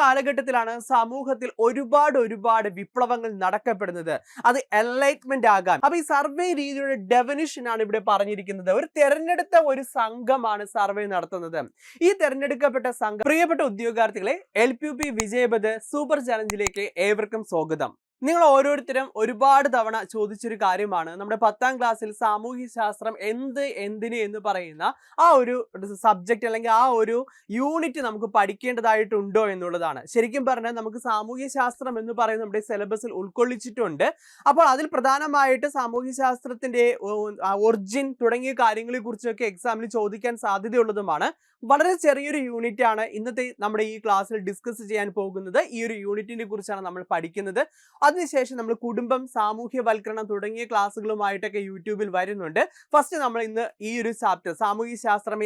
കാലഘട്ടത്തിലാണ് സമൂഹത്തിൽ ഒരുപാട് വിപ്ലവങ്ങൾ നടക്കപ്പെടുന്നത്. അത് എൻലൈറ്റ്മെന്റ് ആകാം. അപ്പൊ ഈ സർവേ രീതിയുടെ ഡെഫിനിഷൻ ആണ് ഇവിടെ പറഞ്ഞിരിക്കുന്നത്. ഒരു തെരഞ്ഞെടുത്ത ഒരു സംഘമാണ് സർവേ നടത്തുന്നത്. ഈ തെരഞ്ഞെടുക്കപ്പെട്ട സംഘം പ്രിയപ്പെട്ട ഉദ്യോഗാർത്ഥികളെ LPUP വിജയപഥ് സൂപ്പർ ചലഞ്ചിലേക്ക് ഏവർക്കും സ്വാഗതം. നിങ്ങൾ ഓരോരുത്തരും ഒരുപാട് തവണ ചോദിച്ചൊരു കാര്യമാണ് നമ്മുടെ 10ാം ക്ലാസ്സിൽ സാമൂഹ്യ ശാസ്ത്രം എന്തിന് എന്ന് പറയുന്ന ആ ഒരു സബ്ജക്റ്റ് അല്ലെങ്കിൽ ആ ഒരു യൂണിറ്റ് നമുക്ക് പഠിക്കേണ്ടതായിട്ടുണ്ടോ എന്നുള്ളതാണ്. ശരിക്കും പറഞ്ഞാൽ നമുക്ക് സാമൂഹ്യ ശാസ്ത്രം എന്ന് പറയുന്നത് നമ്മുടെ സിലബസിൽ ഉൾക്കൊള്ളിച്ചിട്ടുണ്ട്. അപ്പോൾ അതിൽ പ്രധാനമായിട്ട് സാമൂഹ്യ ശാസ്ത്രത്തിന്റെ ഒറിജിൻ തുടങ്ങിയ കാര്യങ്ങളെ കുറിച്ചൊക്കെ എക്സാമിന് ചോദിക്കാൻ സാധ്യതയുള്ളതുമാണ്. വളരെ ചെറിയൊരു യൂണിറ്റ് ആണ് ഇന്നത്തെ നമ്മുടെ ഈ ക്ലാസ്സിൽ ഡിസ്കസ് ചെയ്യാൻ പോകുന്നത്. ഈ ഒരു യൂണിറ്റിനെ കുറിച്ചാണ് നമ്മൾ പഠിക്കുന്നത്. അതിനുശേഷം നമ്മൾ കുടുംബം, സാമൂഹ്യവൽക്കരണം തുടങ്ങിയ ക്ലാസ്സുകളുമായിട്ടൊക്കെ യൂട്യൂബിൽ വരുന്നുണ്ട്. ഫസ്റ്റ് നമ്മൾ ഇന്ന് ഈ ഒരു ചാപ്റ്റർ സാമൂഹ്യ ശാസ്ത്രം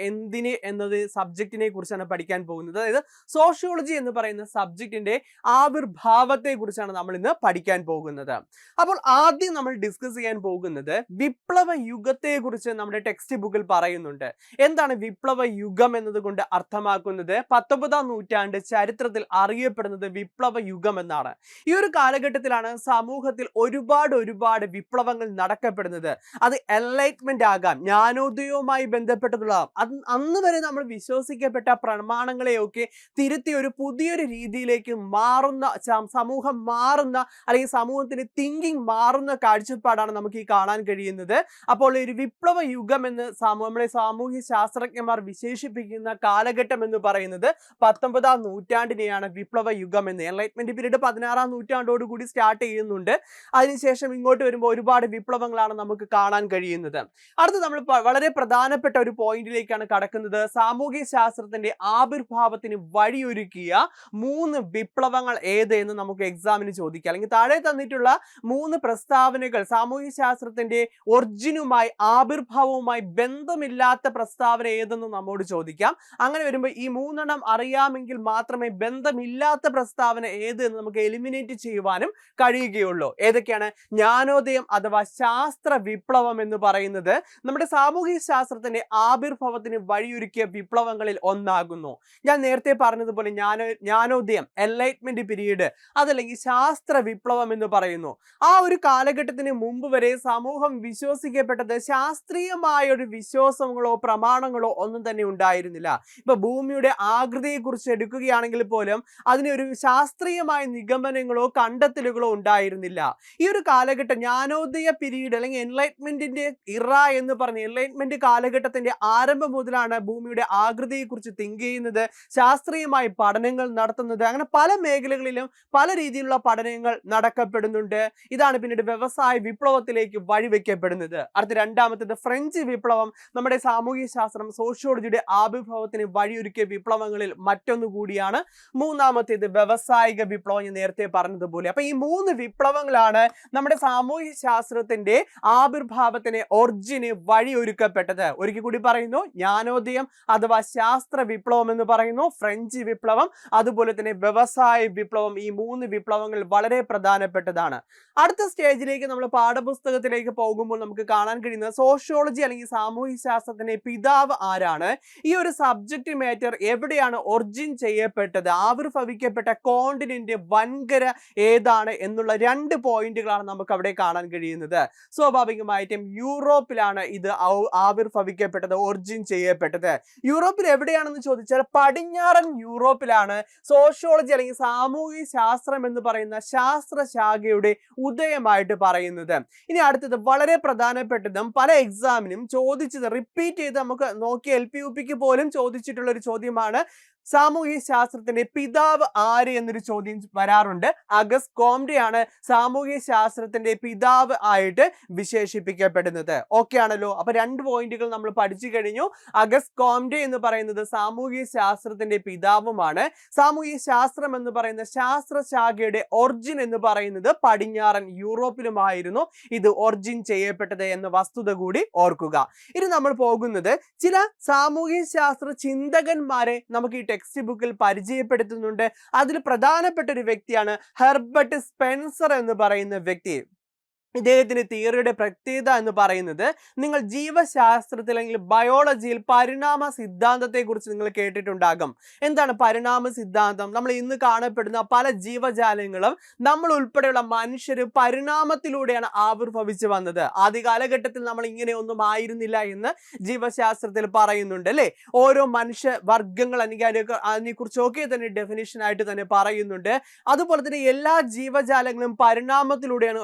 എന്തിന് എന്നത് സബ്ജക്റ്റിനെ കുറിച്ചാണ് പഠിക്കാൻ പോകുന്നത്. അതായത് സോഷ്യോളജി എന്ന് പറയുന്ന സബ്ജക്റ്റിന്റെ ആവിർഭാവത്തെ കുറിച്ചാണ് നമ്മൾ ഇന്ന് പഠിക്കാൻ പോകുന്നത്. അപ്പോൾ ആദ്യം നമ്മൾ ഡിസ്കസ് ചെയ്യാൻ പോകുന്നത് വിപ്ലവ യുഗത്തെ കുറിച്ച് നമ്മുടെ ടെക്സ്റ്റ് ബുക്കിൽ പറയുന്നുണ്ട്. എന്താണ് വിപ്ലവ യുഗം എന്നതുകൊണ്ട് അർത്ഥമാക്കുന്നത്? 19ാം നൂറ്റാണ്ട് ചരിത്രത്തിൽ അറിയപ്പെടുന്നത് വിപ്ലവ യുഗം എന്നാണ്. ഈ ഒരു കാലഘട്ടത്തിലാണ് സമൂഹത്തിൽ ഒരുപാട് വിപ്ലവങ്ങൾ നടക്കപ്പെടുന്നത്. അത് എൻലൈറ്റ്മെന്റ് ആകാം, ജ്ഞാനോദയവുമായി ബന്ധപ്പെട്ടതുള്ള അന്ന് വരെ നമ്മൾ വിശ്വസിക്കപ്പെട്ട പ്രമാണങ്ങളെയൊക്കെ തിരുത്തി ഒരു പുതിയൊരു രീതിയിലേക്ക് മാറുന്ന സമൂഹം മാറുന്ന അല്ലെങ്കിൽ സമൂഹത്തിന്റെ തിങ്കിങ് മാറുന്ന കാഴ്ചപ്പാടാണ് നമുക്ക് ഈ കാണാൻ കഴിയുന്നത്. അപ്പോൾ ഒരു വിപ്ലവ യുഗം എന്ന് നമ്മളെ സാമൂഹ്യ ശാസ്ത്രജ്ഞന്മാർ വിശേഷിപ്പിക്കുന്ന കാലഘട്ടം എന്ന് പറയുന്നത് 19ാം നൂറ്റാണ്ടിനെയാണ് വിപ്ലവ യുഗം എന്ന്. എൻലൈറ്റ്മെന്റ് പീരീഡ് 16ാം നൂറ്റാണ്ടോടുകൂടി സ്റ്റാർട്ട് ചെയ്യുന്നുണ്ട്. അതിനുശേഷം ഇങ്ങോട്ട് വരുമ്പോൾ ഒരുപാട് വിപ്ലവങ്ങളാണ് നമുക്ക് കാണാൻ കഴിയുന്നത്. അടുത്ത് നമ്മൾ വളരെ പ്രധാനപ്പെട്ട ഒരു പോയിന്റിലേക്കാണ് കടക്കുന്നത്. സാമൂഹ്യ ശാസ്ത്രത്തിന്റെ ആവിർഭാവത്തിന് വഴിയൊരുക്കിയ 3 വിപ്ലവങ്ങൾ ഏത് എന്ന് നമുക്ക് എക്സാമിന് ചോദിക്കാം. അല്ലെങ്കിൽ താഴെ തന്നിട്ടുള്ള 3 പ്രസ്താവനകൾ സാമൂഹ്യ ശാസ്ത്രത്തിന്റെ ഒറിജിനുമായി ആവിർഭാവവുമായി ബന്ധമില്ലാത്ത പ്രസ്താവന ഏതെന്ന് നമ്മോട് ചോദിക്കാം. അങ്ങനെ വരുമ്പോൾ ഈ 3 എണ്ണം അറിയാമെങ്കിൽ മാത്രമേ ബന്ധമില്ലാത്ത പ്രസ്താവന ഏത് എന്ന് നമുക്ക് എലിമിനേറ്റ് ചെയ്യുവാനും കഴിയുകയുള്ളൂ. ഏതൊക്കെയാണ്? ജ്ഞാനോദയം അഥവാ ശാസ്ത്ര വിപ്ലവം എന്ന് പറയുന്നത് നമ്മുടെ സാമൂഹ്യ ശാസ്ത്രത്തിന്റെ ആവിർഭാവത്തിന് വഴിയൊരുക്കിയ വിപ്ലവങ്ങളിൽ ഒന്നാകുന്നു. ഞാൻ നേരത്തെ പറഞ്ഞതുപോലെ ജ്ഞാനോദയം, എൻലൈറ്റ്മെന്റ് പീരീഡ്, അതല്ലെങ്കിൽ ശാസ്ത്ര വിപ്ലവം എന്ന് പറയുന്നു. ആ ഒരു കാലഘട്ടത്തിന് മുമ്പ് വരെ സമൂഹം വിശ്വസിക്കപ്പെട്ടത് ശാസ്ത്രീയമായ ഒരു വിശ്വാസങ്ങളോ പ്രമാണങ്ങളോ ഒന്നും തന്നെ ഉണ്ടായിരുന്നില്ല. ഇപ്പൊ ഭൂമിയുടെ ആകൃതിയെ കുറിച്ച് എടുക്കുകയാണെങ്കിൽ പോലും അതിനൊരു ശാസ്ത്രീയമായ നിഗമനങ്ങളോ കണ്ടെത്തലുകളോ ഉണ്ടായിരുന്നില്ല. ഈ ഒരു കാലഘട്ടം ജ്ഞാനോദയ പീരീഡ് അല്ലെങ്കിൽ എൻലൈറ്റ്മെന്റിന്റെ ഇറ എന്ന് പറഞ്ഞ എൻലൈറ്റ്മെന്റ് കാലഘട്ടത്തിന്റെ ആരംഭം മുതലാണ് ഭൂമിയുടെ ആകൃതിയെ കുറിച്ച് തിങ്ക് ചെയ്യുന്നത്, ശാസ്ത്രീയമായി പഠനങ്ങൾ നടത്തുന്നത്. അങ്ങനെ പല മേഖലകളിലും പല രീതിയിലുള്ള പഠനങ്ങൾ നടക്കപ്പെടുന്നുണ്ട്. ഇതാണ് പിന്നീട് വ്യവസായ വിപ്ലവത്തിലേക്ക് വഴിവെക്കപ്പെടുന്നത്. അടുത്ത രണ്ടാമത്തേത് ഫ്രഞ്ച് വിപ്ലവം നമ്മുടെ സാമൂഹ്യ ശാസ്ത്രം സോഷ്യോളജിയുടെ ആവിർഭാവത്തിന് വഴിയൊരുക്കിയ വിപ്ലവങ്ങളിൽ മറ്റൊന്നു കൂടിയാണ്. മൂന്നാമത്തേത് വ്യവസായിക വിപ്ലവം, ഞാൻ നേരത്തെ പറഞ്ഞതുപോലെ. അപ്പൊ ഈ 3 വിപ്ലവങ്ങളാണ് നമ്മുടെ സാമൂഹ്യ ശാസ്ത്രത്തിന്റെ ആവിർഭാവത്തിന് ഒറിജിന് വഴിയൊരുക്കപ്പെട്ടത്. ഒരിക്കൽ കൂടി പറയുന്നു, ജ്ഞാനോദയം അഥവാ ശാസ്ത്ര വിപ്ലവം എന്ന് പറയുന്നു, ഫ്രഞ്ച് വിപ്ലവം, അതുപോലെ തന്നെ വ്യവസായ വിപ്ലവം. ഈ 3 വിപ്ലവങ്ങൾ വളരെ പ്രധാനപ്പെട്ടതാണ്. അടുത്ത സ്റ്റേജിലേക്ക് നമ്മൾ പാഠപുസ്തകത്തിലേക്ക് പോകുമ്പോൾ നമുക്ക് കാണാൻ കഴിയുന്നത് സോഷ്യോളജി അല്ലെങ്കിൽ സാമൂഹ്യ ശാസ്ത്രത്തിന്റെ പിതാവ് ആരാണ്, ഈ ഒരു സബ്ജക്റ്റ് മാറ്റർ എവിടെയാണ് ഒറിജിൻ ചെയ്യപ്പെട്ടത്, ആവിർഭവിക്കപ്പെട്ട കോണ്ടിനെന്റ് വൻകര ഏതാണ് എന്നുള്ള 2 പോയിന്റുകളാണ് നമുക്ക് അവിടെ കാണാൻ കഴിയുന്നത്. സ്വാഭാവികമായിട്ടും യൂറോപ്പിലാണ് ഇത് ആവിർഭവിക്കപ്പെട്ടത്, ഒറിജിൻ ചെയ്യപ്പെട്ടത്. യൂറോപ്പിൽ എവിടെയാണെന്ന് ചോദിച്ചാൽ പടിഞ്ഞാറൻ യൂറോപ്പിലാണ് സോഷ്യോളജി അല്ലെങ്കിൽ സാമൂഹ്യ ശാസ്ത്രം എന്ന് പറയുന്ന ശാസ്ത്രശാഖയുടെ ഉദയമായിട്ട് പറയുന്നത്. ഇനി അടുത്തത് വളരെ പ്രധാനപ്പെട്ടതും പല എക്സാമിനും ചോദിച്ചത് റിപ്പീറ്റ് ചെയ്ത് നമുക്ക് നോക്കി LPUPക്ക് പോലും ചോദിച്ചിട്ടുള്ള ഒരു ചോദ്യമാണ്. സാമൂഹ്യ ശാസ്ത്രത്തിന്റെ പിതാവ് ആര് എന്നൊരു ചോദ്യം വരാറുണ്ട്. അഗസ്റ്റ് കോംഡെയാണ് സാമൂഹ്യ ശാസ്ത്രത്തിന്റെ പിതാവ് ആയിട്ട് വിശേഷിപ്പിക്കപ്പെടുന്നത്. ഓക്കെ ആണല്ലോ? അപ്പൊ 2 പോയിന്റുകൾ നമ്മൾ പഠിച്ചു കഴിഞ്ഞു. അഗസ്റ്റ് കോംഡെ എന്ന് പറയുന്നത് സാമൂഹ്യ ശാസ്ത്രത്തിന്റെ പിതാവുമാണ്. സാമൂഹ്യ ശാസ്ത്രം എന്ന് പറയുന്ന ശാസ്ത്രശാഖയുടെ ഒറിജിൻ എന്ന് പറയുന്നത് പടിഞ്ഞാറൻ യൂറോപ്പിലുമായിരുന്നു ഇത് ഒറിജിൻ ചെയ്യപ്പെട്ടത് എന്ന വസ്തുത കൂടി ഓർക്കുക. ഇനി നമ്മൾ പോകുന്നത് ചില സാമൂഹ്യ ശാസ്ത്ര ചിന്തകന്മാരെ നമുക്ക് ഈ ടെക്സ്റ്റ് ബുക്കിൽ പരിചയപ്പെടുത്തുന്നുണ്ട്. അതിൽ പ്രധാനപ്പെട്ട ഒരു വ്യക്തിയാണ് ഹെർബർട്ട് സ്പെൻസർ എന്ന് പറയുന്ന വ്യക്തി. ഇദ്ദേഹത്തിന്റെ തിയറിയുടെ പ്രത്യേകത എന്ന് പറയുന്നത്, നിങ്ങൾ ജീവശാസ്ത്രത്തിൽ അല്ലെങ്കിൽ ബയോളജിയിൽ പരിണാമ സിദ്ധാന്തത്തെ കുറിച്ച് നിങ്ങൾ കേട്ടിട്ടുണ്ടാകും. എന്താണ് പരിണാമ സിദ്ധാന്തം? നമ്മൾ ഇന്ന് കാണപ്പെടുന്ന പല ജീവജാലങ്ങളും നമ്മൾ ഉൾപ്പെടെയുള്ള മനുഷ്യർ പരിണാമത്തിലൂടെയാണ് ആവിർഭവിച്ചു വന്നത്. ആദ്യ കാലഘട്ടത്തിൽ നമ്മൾ ഇങ്ങനെയൊന്നും ആയിരുന്നില്ല എന്ന് ജീവശാസ്ത്രത്തിൽ പറയുന്നുണ്ട് അല്ലേ. ഓരോ മനുഷ്യ വർഗങ്ങൾ അല്ലെങ്കിൽ അതിനെക്കുറിച്ചൊക്കെ തന്നെ ഡെഫിനിഷൻ ആയിട്ട് തന്നെ പറയുന്നുണ്ട്. അതുപോലെ തന്നെ എല്ലാ ജീവജാലങ്ങളും പരിണാമത്തിലൂടെയാണ്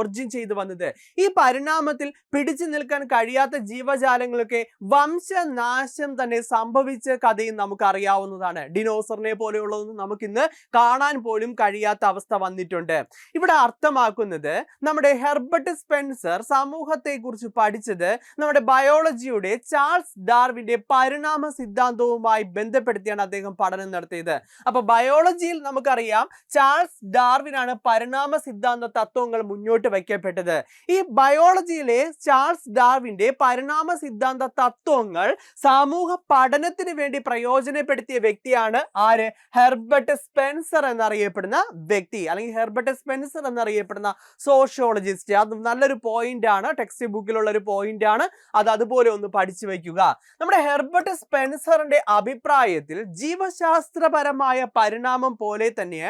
ഒറിജിൻ ചെയ്തു വന്നത്. ഈ പരിണാമത്തിൽ പിടിച്ചു നിൽക്കാൻ കഴിയാത്ത ജീവജാലങ്ങളൊക്കെ വംശനാശം തന്നെ സംഭവിച്ച കഥയും നമുക്ക് അറിയാവുന്നതാണ്. ഡിനോസറിനെ പോലെയുള്ളതൊന്നും നമുക്കിന്ന് കാണാൻ പോലും കഴിയാത്ത അവസ്ഥ വന്നിട്ടുണ്ട്. ഇവിടെ അർത്ഥമാക്കുന്നത്, നമ്മുടെ ഹെർബർട്ട് സ്പെൻസർ സമൂഹത്തെ കുറിച്ച് പഠിച്ചത് നമ്മുടെ ബയോളജിയുടെ ചാൾസ് ഡാർവിന്റെ പരിണാമ സിദ്ധാന്തവുമായി ബന്ധപ്പെടുത്തിയാണ് അദ്ദേഹം പഠനം നടത്തിയത്. അപ്പൊ ബയോളജിയിൽ നമുക്കറിയാം ചാൾസ് ഡാർവിനാണ് പരിണാമ സിദ്ധാന്ത തത്വങ്ങൾ മുന്നോട്ട് വയ്ക്കപ്പെട്ടത്. ഈ ബയോളജിയിലെ ചാൾസ് ഡാർവിന്റെ പരിണാമ സിദ്ധാന്ത തത്വങ്ങൾ സമൂഹ പഠനത്തിന് വേണ്ടി പ്രയോജനപ്പെടുത്തിയ വ്യക്തിയാണ് ആര്? ഹെർബർട്ട് സ്പെൻസർ എന്നറിയപ്പെടുന്ന വ്യക്തി, അല്ലെങ്കിൽ ഹെർബർട്ട് സ്പെൻസർ എന്നറിയപ്പെടുന്ന സോഷ്യോളജിസ്റ്റ്. അത് നല്ലൊരു പോയിന്റ് ആണ്, ടെക്സ്റ്റ് ബുക്കിലുള്ള ഒരു പോയിന്റ് ആണ്. അത് അതുപോലെ ഒന്ന് പഠിച്ചു വയ്ക്കുക. നമ്മുടെ ഹെർബർട്ട് സ്പെൻസറിന്റെ അഭിപ്രായത്തിൽ ജീവശാസ്ത്രപരമായ പരിണാമം പോലെ തന്നെ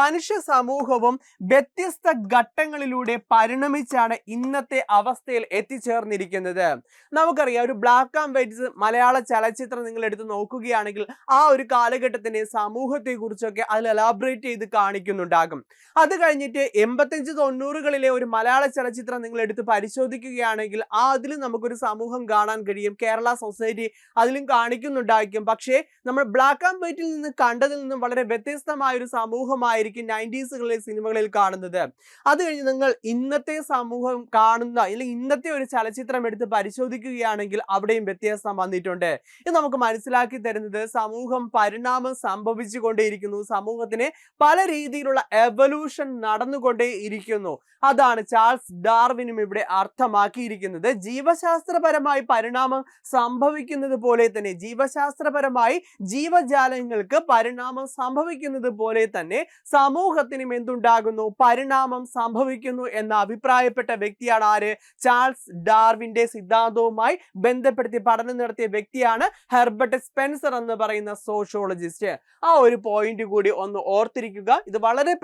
മനുഷ്യ സമൂഹവും വ്യത്യസ്ത ഘട്ടങ്ങളിലൂടെ പരിണമിച്ചാണ് ഇന്നത്തെ അവസ്ഥയിൽ എത്തിച്ചേർന്നിരിക്കുന്നത്. നമുക്കറിയാം, ഒരു ബ്ലാക്ക് ആൻഡ് വൈറ്റ് മലയാള ചലച്ചിത്രം നിങ്ങൾ എടുത്ത് നോക്കുകയാണെങ്കിൽ ആ ഒരു കാലഘട്ടത്തിന്റെ സമൂഹത്തെ കുറിച്ചൊക്കെ അതിൽ എലാബറേറ്റ് ചെയ്ത് കാണിക്കുന്നുണ്ടാകും. അത് കഴിഞ്ഞിട്ട് 85-90കളിലെ ഒരു മലയാള ചലച്ചിത്രം നിങ്ങൾ എടുത്ത് പരിശോധിക്കുകയാണെങ്കിൽ അതിലും നമുക്കൊരു സമൂഹം കാണാൻ കഴിയും. കേരള സൊസൈറ്റി അതിലും കാണിക്കുന്നുണ്ടായിരിക്കും. പക്ഷേ നമ്മൾ ബ്ലാക്ക് ആൻഡ് വൈറ്റിൽ നിന്ന് കണ്ടതിൽ നിന്നും വളരെ വ്യത്യസ്തമായ ഒരു സമൂഹമായിരിക്കും 90s സിനിമകളിൽ കാണുന്നത്. അത് കഴിഞ്ഞ് നിങ്ങൾ ഇന്നത്തെ സമൂഹം കാണുന്ന അല്ലെങ്കിൽ ഇന്നത്തെ ഒരു ചലച്ചിത്രം എടുത്ത് പരിശോധിക്കുകയാണെങ്കിൽ അവിടെയും വ്യത്യാസം വന്നിട്ടുണ്ട്. ഇത് നമുക്ക് മനസ്സിലാക്കി തരുന്നത് സമൂഹം പരിണാമം സംഭവിച്ചുകൊണ്ടേയിരിക്കുന്നു. സമൂഹത്തിന് പല രീതിയിലുള്ള എവല്യൂഷൻ നടന്നുകൊണ്ടേ ഇരിക്കുന്നു. അതാണ് ചാൾസ് ഡാർവിനും ഇവിടെ അർത്ഥമാക്കിയിരിക്കുന്നത്. ജീവശാസ്ത്രപരമായി പരിണാമം സംഭവിക്കുന്നത് പോലെ തന്നെ, ജീവശാസ്ത്രപരമായി ജീവജാലങ്ങൾക്ക് പരിണാമം സംഭവിക്കുന്നത് പോലെ തന്നെ സമൂഹത്തിനും എന്തുണ്ടാകുന്നു? പരിണാമം സംഭവിക്കുന്നു എന്ന് അഭിപ്രായപ്പെട്ട വ്യക്തിയാണ് ആര്? ചാൾസ് ഡാർവിന്റെ സിദ്ധാന്തവുമായി ബന്ധപ്പെടുത്തി പഠനം നടത്തിയ വ്യക്തിയാണ് ഹെർബർട്ട് സ്പെൻസർ എന്ന് പറയുന്ന സോഷ്യോളജിസ്റ്റ്. ആ ഒരു പോയിന്റ് കൂടി ഒന്ന് ഓർത്തിരിക്കുക. ഇത് വളരെ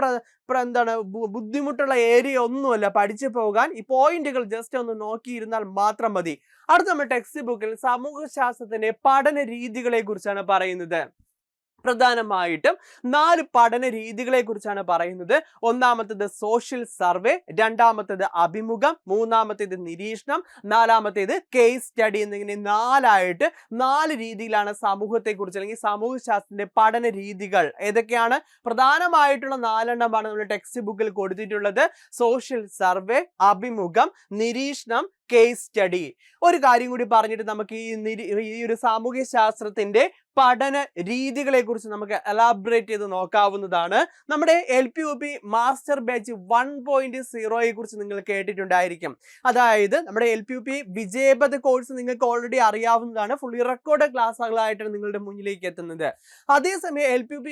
ബുദ്ധിമുട്ടുള്ള ഏരിയ ഒന്നുമല്ല പഠിച്ചു പോകാൻ. ഈ പോയിന്റുകൾ ജസ്റ്റ് ഒന്ന് നോക്കിയിരുന്നാൽ മാത്രം മതി. അടുത്ത നമ്മൾ ടെക്സ്റ്റ് ബുക്കിൽ സമൂഹശാസ്ത്രത്തിന്റെ പഠന രീതികളെ കുറിച്ചാണ് പറയുന്നത്. പ്രധാനമായിട്ടും 4 പഠന രീതികളെ കുറിച്ചാണ് പറയുന്നത്. ഒന്നാമത്തേത് സോഷ്യൽ സർവേ, രണ്ടാമത്തേത് അഭിമുഖം, മൂന്നാമത്തേത് നിരീക്ഷണം, നാലാമത്തേത് കേസ് സ്റ്റഡി എന്നിങ്ങനെ 4 രീതിയിലാണ് സമൂഹത്തെ കുറിച്ച് അല്ലെങ്കിൽ സമൂഹശാസ്ത്രത്തിന്റെ പഠന രീതികൾ. ഏതൊക്കെയാണ്? പ്രധാനമായിട്ടുള്ള 4 എണ്ണമാണ് നമ്മൾ ടെക്സ്റ്റ് ബുക്കിൽ കൊടുത്തിട്ടുള്ളത്. സോഷ്യൽ സർവേ, അഭിമുഖം, നിരീക്ഷണം, കേസ് സ്റ്റഡി. ഒരു കാര്യം കൂടി പറഞ്ഞിട്ട് നമുക്ക് ഈ ഒരു സാമൂഹ്യ ശാസ്ത്രത്തിന്റെ പഠന രീതികളെ കുറിച്ച് നമുക്ക് എലാബറേറ്റ് ചെയ്ത് നോക്കാവുന്നതാണ്. നമ്മുടെ LPUP മാസ്റ്റർ ബാച്ച് 1.0യെ കുറിച്ച് നിങ്ങൾ കേട്ടിട്ടുണ്ടായിരിക്കും. അതായത് നമ്മുടെ LPUP വിജയപഥ കോഴ്സ് നിങ്ങൾക്ക് ഓൾറെഡി അറിയാവുന്നതാണ്. ഫുള്ളി റെക്കോർഡ് ക്ലാസ്സുകളായിട്ടാണ് നിങ്ങളുടെ മുന്നിലേക്ക് എത്തുന്നത്. അതേസമയം LPUP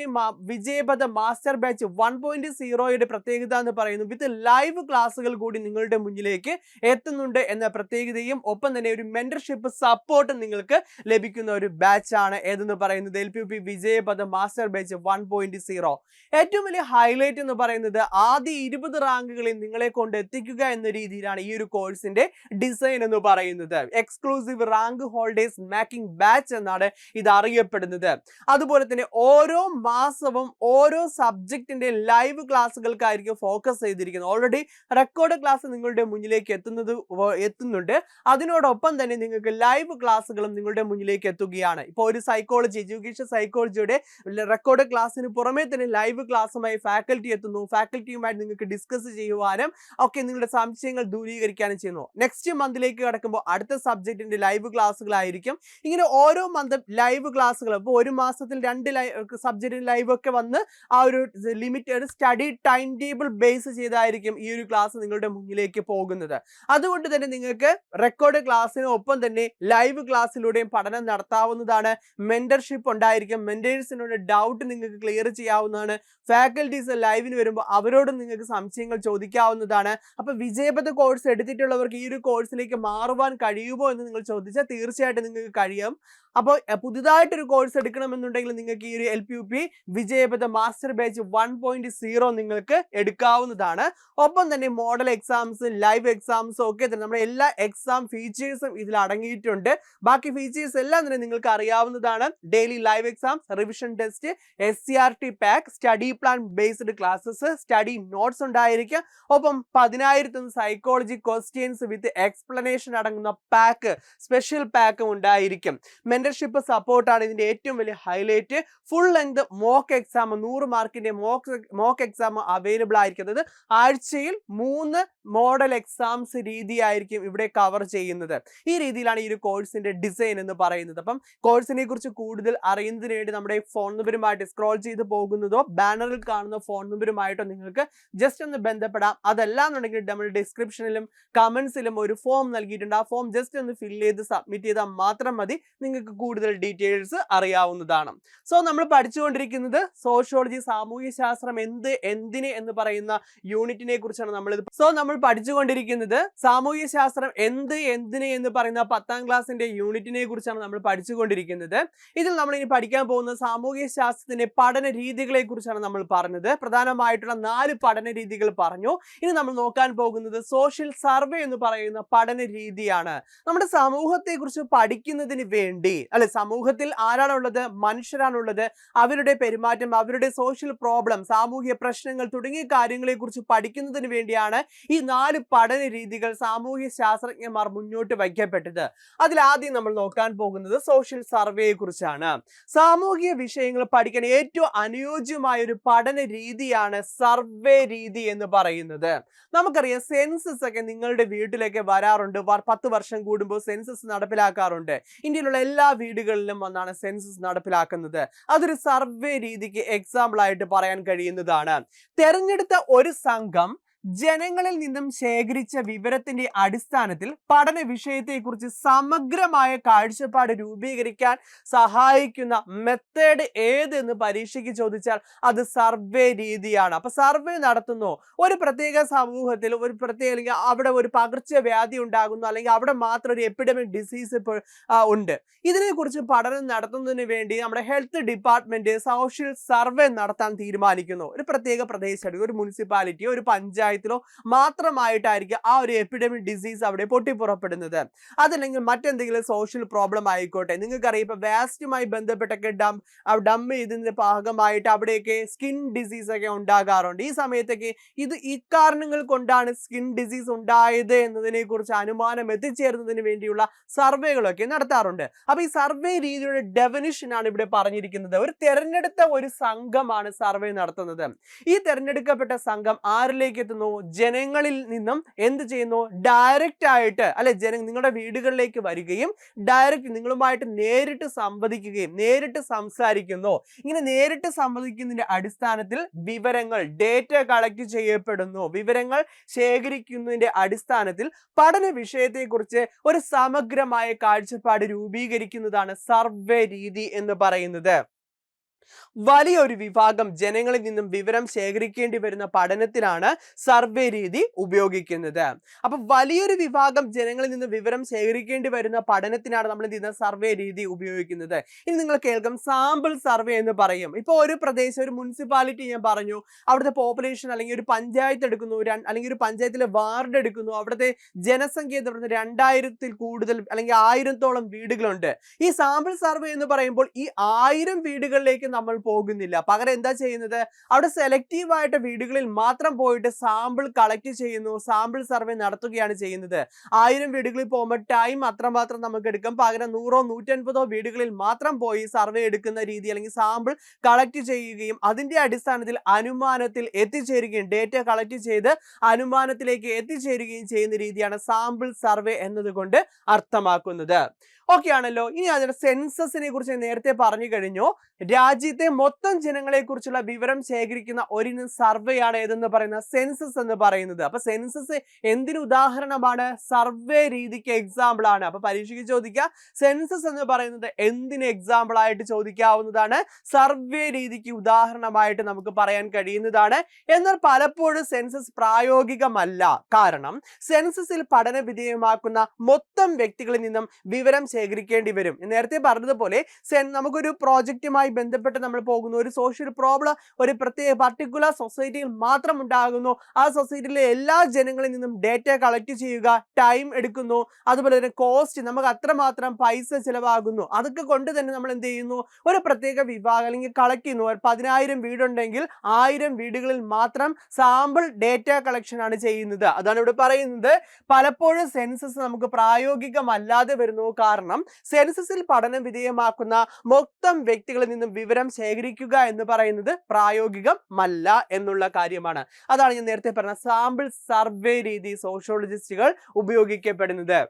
വിജയപഥ മാസ്റ്റർ ബാച്ച് 1.0യുടെ പ്രത്യേകത എന്ന് പറയുന്നത് വിത്ത് ലൈവ് ക്ലാസ്സുകൾ കൂടി നിങ്ങളുടെ മുന്നിലേക്ക് എത്തുന്നുണ്ട് എന്ന പ്രത്യേകതയും ഒപ്പം തന്നെ ഒരു മെന്റർഷിപ്പ് സപ്പോർട്ടും നിങ്ങൾക്ക് ലഭിക്കുന്ന ഒരു ബാച്ചാണ് ഏതെന്ന് പറയുന്നത് LPUP വിജയപഥ മാസ്റ്റർ ബാച്ച് 1.0. ഏറ്റവും വലിയ ഹൈലൈറ്റ് എന്ന് പറയുന്നത് ആദ്യ 20 റാങ്കുകളിൽ നിങ്ങളെ കൊണ്ട് എത്തിക്കുക എന്ന രീതിയിലാണ് ഈ ഒരു കോഴ്സിന്റെ ഡിസൈൻ എന്ന് പറയുന്നത്. Exclusive rank holders making batch എന്നാണ് ഇത് അറിയപ്പെടുന്നത്. അതുപോലെ തന്നെ ഓരോ മാസവും ഓരോ സബ്ജക്റ്റിന്റെ ലൈവ് ക്ലാസ്സുകൾക്കായിരിക്കും ഫോക്കസ് ചെയ്തിരിക്കുന്നത്. ഓൾറെഡി റെക്കോർഡ് ക്ലാസ് നിങ്ങളുടെ മുന്നിലേക്ക് എത്തുന്നുണ്ട്. അതിനോടൊപ്പം തന്നെ നിങ്ങൾക്ക് ലൈവ് ക്ലാസ്സുകളും നിങ്ങളുടെ മുന്നിലേക്ക് എത്തുകയാണ്. ഇപ്പോൾ ഒരു എഡ്യൂക്കേഷൻ സൈക്കോളജിയുടെ റെക്കോർഡ് ക്ലാസ്സിന് പുറമെ തന്നെ ലൈവ് ക്ലാസ്സുമായി ഫാക്കൽറ്റി എത്തുന്നു. ഫാക്കൽറ്റിയുമായി നിങ്ങൾക്ക് ഡിസ്കസ് ചെയ്യുവാനും ഒക്കെ നിങ്ങളുടെ സംശയങ്ങൾ ദൂരീകരിക്കാനും ചെയ്യുന്നു. നെക്സ്റ്റ് മന്തിലേക്ക് കടക്കുമ്പോൾ അടുത്ത സബ്ജക്റ്റിന്റെ ലൈവ് ക്ലാസ്സുകളായിരിക്കും. ഇങ്ങനെ ഓരോ മന്തും ലൈവ് ക്ലാസ്സുകൾ, ഇപ്പോൾ ഒരു മാസത്തിൽ 2 സബ്ജക്റ്റിന് ലൈവ് ഒക്കെ വന്ന് ആ ഒരു limited study time table base ചെയ്തായിരിക്കും ഈ ഒരു ക്ലാസ് നിങ്ങളുടെ മുന്നിലേക്ക് പോകുന്നത്. അതുകൊണ്ട് തന്നെ നിങ്ങൾക്ക് റെക്കോർഡ് ക്ലാസ്സിന് ഒപ്പം തന്നെ ലൈവ് ക്ലാസ്സിലൂടെയും പഠനം നടത്താവുന്നതാണ്. മെന്റർഷിപ്പ് ഉണ്ടായിരിക്കും. മെന്റേഴ്സിനോട് ഡൗട്ട് നിങ്ങൾക്ക് ക്ലിയർ ചെയ്യാവുന്നതാണ്. ഫാക്കൽറ്റീസ് ലൈവിന് വരുമ്പോൾ അവരോട് നിങ്ങൾക്ക് സംശയങ്ങൾ ചോദിക്കാവുന്നതാണ്. അപ്പൊ വിജയപഥ കോഴ്സ് എടുത്തിട്ടുള്ളവർക്ക് ഈ ഒരു കോഴ്സിലേക്ക് മാറുവാൻ കഴിയുമോ എന്ന് നിങ്ങൾ ചോദിച്ചാൽ തീർച്ചയായിട്ടും നിങ്ങൾക്ക് കഴിയും. അപ്പോൾ പുതുതായിട്ടൊരു കോഴ്സ് എടുക്കണമെന്നുണ്ടെങ്കിൽ നിങ്ങൾക്ക് ഈ ഒരു LPUP വിജയപഥ മാസ്റ്റർ ബാച്ച് 1.0 നിങ്ങൾക്ക് എടുക്കാവുന്നതാണ്. ഒപ്പം തന്നെ മോഡൽ എക്സാംസ്, ലൈവ് എക്സാംസും ഒക്കെ തന്നെ നമ്മുടെ എല്ലാ എക്സാം ഫീച്ചേഴ്സും ഇതിൽ അടങ്ങിയിട്ടുണ്ട്. ബാക്കി ഫീച്ചേഴ്സ് എല്ലാം തന്നെ നിങ്ങൾക്ക് അറിയാവുന്നതാണ്. Daily live exams, revision test, SCRT pack, study plan based classes, study notes ഉണ്ടായിരിക്കും. ഒപ്പം 10,000 സൈക്കോളജി ക്വസ്റ്റ്യൻസ് വിത്ത് എക്സ്പ്ലനേഷൻ അടങ്ങുന്ന പാക്ക്, സ്പെഷ്യൽ പാക്കും ഉണ്ടായിരിക്കും. മെന്റർഷിപ്പ് സപ്പോർട്ടാണ് ഇതിന്റെ ഏറ്റവും വലിയ highlight. Full length mock exam, 100 മാർക്കിന്റെ മോക്ക് എക്സാം അവൈലബിൾ ആയിരിക്കുന്നത്. ആഴ്ചയിൽ 3 മോഡൽ എക്സാംസ് രീതിയായിരിക്കും ഇവിടെ കവർ ചെയ്യുന്നത്. ഈ രീതിയിലാണ് ഈ ഒരു കോഴ്സിന്റെ ഡിസൈൻ എന്ന് പറയുന്നത്. അപ്പം കോഴ്സിനെ കുറിച്ച് കൂടുതൽ അറിയുന്നതിന് വേണ്ടി നമ്മുടെ ഫോൺ നമ്പറുമായിട്ട് സ്ക്രോൾ ചെയ്ത് പോകുന്നതോ ബാനറിൽ കാണുന്ന ഫോൺ നമ്പറുമായിട്ടോ നിങ്ങൾക്ക് ജസ്റ്റ് ഒന്ന് ബന്ധപ്പെടാം. അതല്ലാന്നുണ്ടെങ്കിൽ നമ്മൾ ഡിസ്ക്രിപ്ഷനിലും കമന്റ്സിലും ഒരു ഫോം നൽകിയിട്ടുണ്ട്. ആ ഫോം ജസ്റ്റ് ഒന്ന് ഫിൽ ചെയ്ത് സബ്മിറ്റ് ചെയ്താൽ മാത്രം മതി. നിങ്ങൾക്ക് കൂടുതൽ ഡീറ്റെയിൽസ് അറിയാവുന്നതാണ്. സോ നമ്മൾ പഠിച്ചുകൊണ്ടിരിക്കുന്നത് സോഷ്യോളജി, സാമൂഹ്യ ശാസ്ത്രം എന്തിന് എന്ന് പറയുന്ന യൂണിറ്റിനെ കുറിച്ചാണ് നമ്മൾ പഠിച്ചുകൊണ്ടിരിക്കുന്നത്. സാമൂഹ്യ ശാസ്ത്രം എന്തിന് എന്ന് പറയുന്ന 10ാം ക്ലാസ്സിന്റെ യൂണിറ്റിനെ കുറിച്ചാണ് നമ്മൾ പഠിച്ചുകൊണ്ടിരിക്കുന്നത്. ഇതിൽ നമ്മൾ ഇനി പഠിക്കാൻ പോകുന്ന സാമൂഹ്യ ശാസ്ത്രത്തിന്റെ പഠന രീതികളെ കുറിച്ചാണ് നമ്മൾ പറഞ്ഞത്. പ്രധാനമായിട്ടുള്ള 4 പഠന രീതികൾ പറഞ്ഞു. ഇനി നമ്മൾ നോക്കാൻ പോകുന്നത് സോഷ്യൽ സർവേ എന്ന് പറയുന്ന പഠന രീതിയാണ്. നമ്മുടെ സമൂഹത്തെ കുറിച്ച് പഠിക്കുന്നതിന് വേണ്ടി സമൂഹത്തിൽ ആരാണുള്ളത്? മനുഷ്യരാണുള്ളത്. അവരുടെ പെരുമാറ്റം, അവരുടെ സോഷ്യൽ പ്രോബ്ലം, സാമൂഹ്യ പ്രശ്നങ്ങൾ തുടങ്ങിയ കാര്യങ്ങളെ കുറിച്ച് പഠിക്കുന്നതിന് വേണ്ടിയാണ് ഈ 4 പഠന രീതികൾ സാമൂഹ്യ ശാസ്ത്രജ്ഞന്മാർ മുന്നോട്ട് വയ്ക്കപ്പെട്ടത്. അതിലാദ്യം നമ്മൾ നോക്കാൻ പോകുന്നത് സോഷ്യൽ സർവേയെ കുറിച്ചാണ്. സാമൂഹിക വിഷയങ്ങൾ പഠിക്കാൻ ഏറ്റവും അനുയോജ്യമായ ഒരു പഠന രീതിയാണ് സർവേ രീതി എന്ന് പറയുന്നത്. നമുക്കറിയാം, സെൻസസ് ഒക്കെ നിങ്ങളുടെ വീട്ടിലേക്ക് വരാറുണ്ട്. 10 വർഷം കൂടുമ്പോൾ സെൻസസ് നടപ്പിലാക്കാറുണ്ട്. ഇന്ത്യയിലുള്ള എല്ലാ വീടുകളിലും വന്നാണ് സെൻസസ് നടപ്പിലാക്കുന്നത്. അതൊരു സർവേ രീതിക്ക് എക്സാമ്പിൾ ആയിട്ട് പറയാൻ കഴിയുന്നതാണ്. തെരഞ്ഞെടുത്ത ഒരു സംഘം ജനങ്ങളിൽ നിന്നും ശേഖരിച്ച വിവരത്തിന്റെ അടിസ്ഥാനത്തിൽ പഠന വിഷയത്തെക്കുറിച്ച് സമഗ്രമായ കാഴ്ചപ്പാട് രൂപീകരിക്കാൻ സഹായിക്കുന്ന മെത്തേഡ് ഏതെന്ന് പരീക്ഷയ്ക്ക് ചോദിച്ചാൽ അത് സർവേ രീതിയാണ്. അപ്പൊ സർവേ നടത്തുന്നു. ഒരു പ്രത്യേക സമൂഹത്തിൽ അല്ലെങ്കിൽ അവിടെ ഒരു പകർച്ചവ്യാധി ഉണ്ടാകുന്നു, അല്ലെങ്കിൽ അവിടെ മാത്രം ഒരു എപ്പിഡമിക് ഡിസീസ് ഇപ്പോൾ ഉണ്ട്. ഇതിനെക്കുറിച്ച് പഠനം നടത്തുന്നതിന് വേണ്ടി നമ്മുടെ ഹെൽത്ത് ഡിപ്പാർട്ട്മെന്റ് സോഷ്യൽ സർവേ നടത്താൻ തീരുമാനിക്കുന്നു. ഒരു പ്രത്യേക പ്രദേശത്ത്, ഒരു മുനിസിപ്പാലിറ്റിയോ ഒരു പഞ്ചായത്തിലോ മാത്രമായിട്ടായിരിക്കും ആ ഒരു എപ്പിഡമിക് ഡിസീസ് അവിടെ പൊട്ടിപ്പുറപ്പെടുന്നത്. അതല്ലെങ്കിൽ മറ്റെന്തെങ്കിലും സോഷ്യൽ പ്രോബ്ലം ആയിക്കോട്ടെ. നിങ്ങൾക്കറിയാം, ഇപ്പൊ വാസ്റ്റുമായി ബന്ധപ്പെട്ടൊക്കെ ഡംപ് ചെയ്തതിന്റെ ഭാഗമായിട്ട് അവിടെയൊക്കെ സ്കിൻ ഡിസീസ് ഒക്കെ ഉണ്ടാകാറുണ്ട്. ഈ സമയത്തൊക്കെ ഈ കാരണങ്ങൾ കൊണ്ടാണ് സ്കിൻ ഡിസീസ് ഉണ്ടായത് എന്നതിനെ കുറിച്ച് അനുമാനം എത്തിച്ചേരുന്നതിന് വേണ്ടിയുള്ള സർവേകളൊക്കെ നടത്താറുണ്ട്. അപ്പൊ ഈ സർവേ രീതിയുടെ ഡെഫിനിഷൻ ആണ് ഇവിടെ പറഞ്ഞിരിക്കുന്നത്. ഒരു തെരഞ്ഞെടുത്ത ഒരു സംഘമാണ് സർവേ നടത്തുന്നത്. ഈ തെരഞ്ഞെടുക്കപ്പെട്ട സംഘം ആരിലേക്ക് എത്തുന്നു? ജനങ്ങളിൽ നിന്നും എന്ത് ചെയ്യുന്നു? ഡയറക്റ്റ് ആയിട്ട് നിങ്ങളുടെ വീടുകളിലേക്ക് വരികയും ഡയറക്റ്റ് നിങ്ങളുമായിട്ട് നേരിട്ട് സംവദിക്കുകയും നേരിട്ട് സംസാരിക്കുന്നു. ഇങ്ങനെ നേരിട്ട് സംവദിക്കുന്നതിന്റെ അടിസ്ഥാനത്തിൽ വിവരങ്ങൾ, ഡേറ്റ കളക്ട് ചെയ്യപ്പെടുന്നു. വിവരങ്ങൾ ശേഖരിക്കുന്നതിന്റെ അടിസ്ഥാനത്തിൽ പഠന വിഷയത്തെക്കുറിച്ച് ഒരു സമഗ്രമായ കാഴ്ചപ്പാട് രൂപീകരിക്കുന്നതാണ് സർവേ രീതി എന്ന് പറയുന്നത്. വലിയൊരു വിഭാഗം ജനങ്ങളിൽ നിന്നും വിവരം ശേഖരിക്കേണ്ടി വരുന്ന പഠനത്തിനാണ് സർവേ രീതി ഉപയോഗിക്കുന്നത്. അപ്പൊ വലിയൊരു വിഭാഗം ജനങ്ങളിൽ നിന്ന് വിവരം ശേഖരിക്കേണ്ടി വരുന്ന പഠനത്തിനാണ് നമ്മൾ എന്ത് സർവേ രീതി ഉപയോഗിക്കുന്നത്. ഇനി നിങ്ങൾ കേൾക്കും, സാമ്പിൾ സർവേ എന്ന് പറയും. ഇപ്പൊ ഒരു പ്രദേശം, ഒരു മുനിസിപ്പാലിറ്റി ഞാൻ പറഞ്ഞു, അവിടുത്തെ പോപ്പുലേഷൻ അല്ലെങ്കിൽ ഒരു പഞ്ചായത്ത് എടുക്കുന്നു, അല്ലെങ്കിൽ ഒരു പഞ്ചായത്തിലെ വാർഡ് എടുക്കുന്നു. അവിടുത്തെ ജനസംഖ്യ എന്ന് പറയുന്നത് 2000-ൽ കൂടുതൽ അല്ലെങ്കിൽ 1000-ഓളം വീടുകളുണ്ട്. ഈ സാമ്പിൾ സർവേ എന്ന് പറയുമ്പോൾ ഈ 1000 വീടുകളിലേക്ക് നമ്മൾ പോകുന്നില്ല. പകരം എന്താ ചെയ്യുന്നത്? അവിടെ സെലക്റ്റീവ് ആയിട്ട് വീടുകളിൽ മാത്രം പോയിട്ട് സാമ്പിൾ കളക്ട് ചെയ്യുന്നു, സാമ്പിൾ സർവേ നടത്തുകയാണ് ചെയ്യുന്നത്. 1000 വീടുകളിൽ പോകുമ്പോൾ ടൈം അത്രമാത്രം നമുക്ക് എടുക്കും. പകരം 100-ഓ 150-ഓ വീടുകളിൽ മാത്രം പോയി സർവേ എടുക്കുന്ന രീതി അല്ലെങ്കിൽ സാമ്പിൾ കളക്ട് ചെയ്യുകയും അതിന്റെ അടിസ്ഥാനത്തിൽ അനുമാനത്തിൽ എത്തിച്ചേരുകയും ഡേറ്റ കളക്ട് ചെയ്ത് അനുമാനത്തിലേക്ക് എത്തിച്ചേരുകയും ചെയ്യുന്ന രീതിയാണ് സാമ്പിൾ സർവേ എന്നതുകൊണ്ട് അർത്ഥമാക്കുന്നത്. ഓക്കെ ആണല്ലോ. ഇനി അതിന്റെ സെൻസസിനെ കുറിച്ച് നേരത്തെ പറഞ്ഞു കഴിഞ്ഞു. രാജ്യത്തെ മൊത്തം ജനങ്ങളെ കുറിച്ചുള്ള വിവരം ശേഖരിക്കുന്ന ഒരിനം സർവേ ആണ് ഏതെന്ന് പറയുന്ന സെൻസസ് എന്ന് പറയുന്നത്. അപ്പൊ സെൻസസ് എന്തിന് ഉദാഹരണമാണ്? സർവേ രീതിക്ക് എക്സാമ്പിൾ ആണ്. അപ്പൊ പരീക്ഷയ്ക്ക് ചോദിക്കുക സെൻസസ് എന്ന് പറയുന്നത് എന്തിന് എക്സാമ്പിൾ ആയിട്ട് ചോദിക്കാവുന്നതാണ്? സർവേ രീതിക്ക് ഉദാഹരണമായിട്ട് നമുക്ക് പറയാൻ കഴിയുന്നതാണ്. എന്നാൽ പലപ്പോഴും സെൻസസ് പ്രായോഗികമല്ല. കാരണം സെൻസസിൽ പഠന വിധേയമാക്കുന്ന മൊത്തം വ്യക്തികളിൽ നിന്നും വിവരം ശേഖരിക്കേണ്ടി വരും. നേരത്തെ പറഞ്ഞതുപോലെ നമുക്കൊരു പ്രോജക്റ്റുമായി ബന്ധപ്പെട്ട് നമ്മൾ പോകുന്നു, ഒരു സോഷ്യൽ പ്രോബ്ലം ഒരു പ്രത്യേക പർട്ടിക്കുലർ സൊസൈറ്റിയിൽ മാത്രം ഉണ്ടാകുന്നു. ആ സൊസൈറ്റിയിലെ എല്ലാ ജനങ്ങളിൽ നിന്നും ഡേറ്റ കളക്ട് ചെയ്യുക ടൈം എടുക്കുന്നു. അതുപോലെ തന്നെ കോസ്റ്റ്, നമുക്ക് അത്രമാത്രം പൈസ ചിലവാകുന്നു. അതൊക്കെ കൊണ്ട് തന്നെ നമ്മൾ എന്ത് ചെയ്യുന്നു? ഒരു പ്രത്യേക വിഭാഗം അല്ലെങ്കിൽ കളക്ട് ചെയ്യുന്നു. 10,000 വീടുണ്ടെങ്കിൽ 1000 വീടുകളിൽ മാത്രം സാമ്പിൾ ഡേറ്റ കളക്ഷൻ ആണ് ചെയ്യുന്നത്. അതാണ് ഇവിടെ പറയുന്നത്. പലപ്പോഴും സെൻസസ് നമുക്ക് പ്രായോഗികമല്ലാതെ വരുന്നു. കാരണം സെൻസസിൽ പഠന വിധേയമാക്കുന്ന മൊത്തം വ്യക്തികളിൽ നിന്നും വിവരം ശേഖരിക്കുക എന്ന് പറയുന്നത് പ്രായോഗികമല്ല എന്നുള്ള കാര്യമാണ്. അതാണ് ഞാൻ നേരത്തെ പറഞ്ഞ സാമ്പിൾ സർവേ രീതി സോഷ്യോളജിസ്റ്റുകൾ ഉപയോഗിക്കപ്പെടുന്നത്.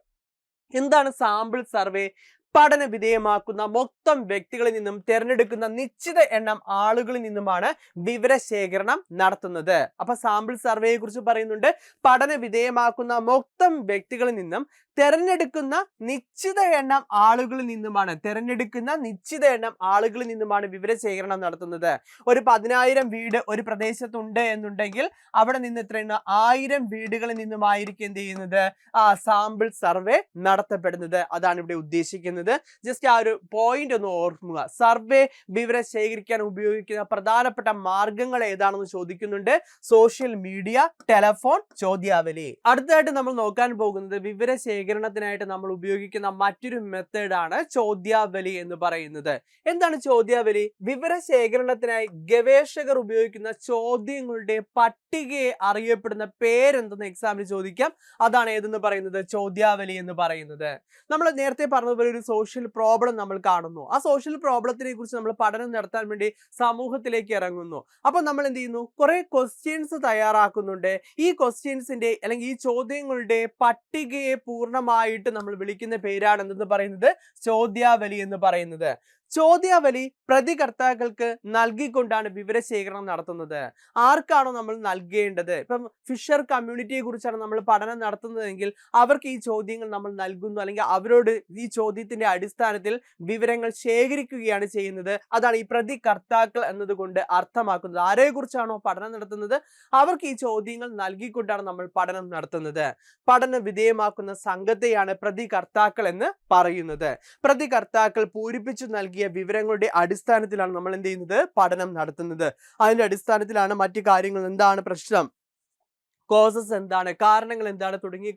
എന്താണ് സാമ്പിൾ സർവേ? പഠന വിധേയമാക്കുന്ന മൊത്തം വ്യക്തികളിൽ നിന്നും തിരഞ്ഞെടുക്കുന്ന നിശ്ചിത എണ്ണം ആളുകളിൽ നിന്നുമാണ് വിവരശേഖരണം നടത്തുന്നത്. അപ്പൊ സാമ്പിൾ സർവേയെ കുറിച്ച് പറയുന്നുണ്ട്. പഠന വിധേയമാക്കുന്ന മൊത്തം വ്യക്തികളിൽ നിന്നും തിരഞ്ഞെടുക്കുന്ന നിശ്ചിത എണ്ണം ആളുകളിൽ നിന്നുമാണ് വിവരശേഖരണം നടത്തുന്നത്. ഒരു 10,000 വീട് ഒരു പ്രദേശത്തുണ്ട് എന്നുണ്ടെങ്കിൽ അവിടെ നിന്ന് എത്രയാണ്? 1000 വീടുകളിൽ നിന്നുമായിരിക്കും എന്ത് ചെയ്യുന്നത്? സാമ്പിൾ സർവേ നടത്തപ്പെടുന്നത്. അതാണ് ഇവിടെ ഉദ്ദേശിക്കുന്നത്. ജസ്റ്റ് ആ ഒരു പോയിന്റ് ഒന്ന് ഓർക്കുക. സർവേ വിവരം ശേഖരിക്കാൻ ഉപയോഗിക്കുന്ന പ്രധാനപ്പെട്ട മാർഗങ്ങൾ ഏതാണെന്ന് ചോദിക്കുന്നുണ്ട്. സോഷ്യൽ മീഡിയ, ടെലഫോൺ, ചോദ്യാവലി. അടുത്തതായിട്ട് നമ്മൾ നോക്കാൻ പോകുന്നത് വിവരശേഖരണത്തിനായിട്ട് നമ്മൾ ഉപയോഗിക്കുന്ന മറ്റൊരു മെത്തേഡാണ് ചോദ്യാവലി എന്ന് പറയുന്നത്. എന്താണ് ചോദ്യാവലി? വിവരശേഖരണത്തിനായി ഗവേഷകർ ഉപയോഗിക്കുന്ന ചോദ്യങ്ങളുടെ പട്ടികയെ അറിയപ്പെടുന്ന പേരെന്തെന്ന് എക്സാമിന് ചോദിക്കാം. അതാണ് ഏതെന്ന് പറയുന്നത്? ചോദ്യാവലി എന്ന് പറയുന്നത്. നമ്മൾ നേരത്തെ പറഞ്ഞതുപോലെ ഒരു സോഷ്യൽ പ്രോബ്ലം നമ്മൾ കാണുന്നു. ആ സോഷ്യൽ പ്രോബ്ലത്തിനെ കുറിച്ച് നമ്മൾ പഠനം നടത്താൻ വേണ്ടി സമൂഹത്തിലേക്ക് ഇറങ്ങുന്നു. അപ്പൊ നമ്മൾ എന്ത് ചെയ്യുന്നു? കുറെ ക്വസ്റ്റ്യൻസ് തയ്യാറാക്കുന്നുണ്ട്. ഈ ക്വസ്റ്റ്യൻസിന്റെ അല്ലെങ്കിൽ ഈ ചോദ്യങ്ങളുടെ പട്ടികയെ പൂർണ്ണമായിട്ട് നമ്മൾ വിളിക്കുന്ന പേരാണ് എന്തെന്ന് പറയുന്നത്? ചോദ്യാവലി എന്ന് പറയുന്നത്. ചോദ്യാവലി പ്രതികർത്താക്കൾക്ക് നൽകിക്കൊണ്ടാണ് വിവരശേഖരണം നടത്തുന്നത്. ആർക്കാണോ നമ്മൾ നൽകേണ്ടത്? ഇപ്പം ഫിഷർ കമ്മ്യൂണിറ്റിയെ കുറിച്ചാണ് നമ്മൾ പഠനം നടത്തുന്നതെങ്കിൽ അവർക്ക് ഈ ചോദ്യങ്ങൾ നമ്മൾ നൽകുന്നു, അല്ലെങ്കിൽ അവരോട് ഈ ചോദ്യത്തിന്റെ അടിസ്ഥാനത്തിൽ വിവരങ്ങൾ ശേഖരിക്കുകയാണ് ചെയ്യുന്നത്. അതാണ് ഈ പ്രതികർത്താക്കൾ എന്നതുകൊണ്ട് അർത്ഥമാക്കുന്നത്. ആരെ കുറിച്ചാണോ പഠനം നടത്തുന്നത് അവർക്ക് ഈ ചോദ്യങ്ങൾ നൽകിക്കൊണ്ടാണ് നമ്മൾ പഠനം നടത്തുന്നത്. പഠന വിധേയമാക്കുന്ന സംഘത്തെയാണ് പ്രതികർത്താക്കൾ എന്ന് പറയുന്നത്. പ്രതികർത്താക്കൾ പൂരിപ്പിച്ചു നൽകിയ വിവരങ്ങളുടെ അടിസ്ഥാനത്തിലാണ് നമ്മൾ എന്ത് ചെയ്യുന്നത്? പഠനം നടത്തുന്നത്. അതിന്റെ അടിസ്ഥാനത്തിലാണ് മറ്റു കാര്യങ്ങൾ, എന്താണ് പ്രശ്നം, കോസസ് എന്താണ്, കാരണങ്ങൾ എന്താണ് തുടങ്ങിയ